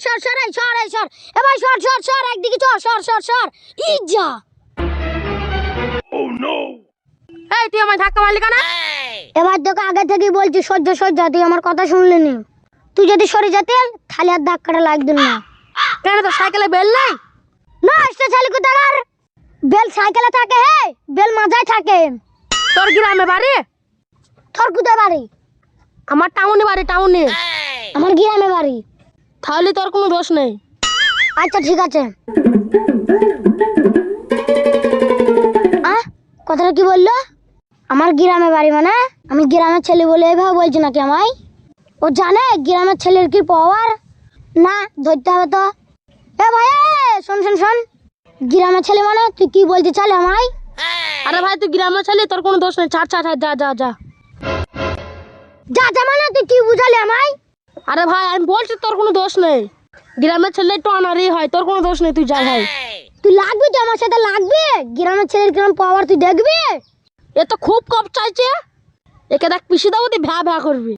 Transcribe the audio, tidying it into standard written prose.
সর সর এই সর এই সর এ ভাই সর সর সর একদিকে চল সর সর সর ইজা ও নো এই তুই আমায় ধাক্কা মারলি কেন এবার তোকে আগে থেকেই বলছি সহ্য সহ্য তুই আমার কথা শুনলি না তুই যদি সরে যেতে খালি আর ধাক্কাটা লাগতো না কেন তো সাইকেলে বেল নাই না আসতে চালি কোথাকার বেল সাইকেলে থাকে হে বেল মাথায় থাকে তোর গ্রামে বাড়ি তোর কোথায় বাড়ি আমার টাউনে বাড়ি টাউনে আমার গ্রামে বাড়ি তাহলে তোর কোনো দোষ নেই আচ্ছা ঠিক আছে কথাটা কি বললো আমার গ্রামে বাড়ি মানে আমি গ্রামের ছেলে বলে এভাবে বলছি নাকি আমায় ও জানে গ্রামের ছেলের কি পাওয়ার না ধরতে হবে তো এ ভাই শোন শোন শোন গ্রামের ছেলে মানে তুই কি বলতে চালে আমায় আরে ভাই তুই গ্রামের ছেলে তোর কোনো দোষ নেই ছাড় ছাড় যা যা যা যা যা মানে তুই কি বুঝালি আমায় আরে ভাই আমি বলছি তোর কোনো দোষ নেই গ্রামের ছেলে একটু অনারই হয় তোর কোনো দোষ নেই তুই যা ভাই তুই লাগবি তো আমার সাথে লাগবে গ্রামের ছেলের গ্রাম পাওয়ার তুই দেখবি এ তো খুব কম চাইছে একে দেখ পিছিয়ে দাও তুই ভ্যা ভ্যা করবি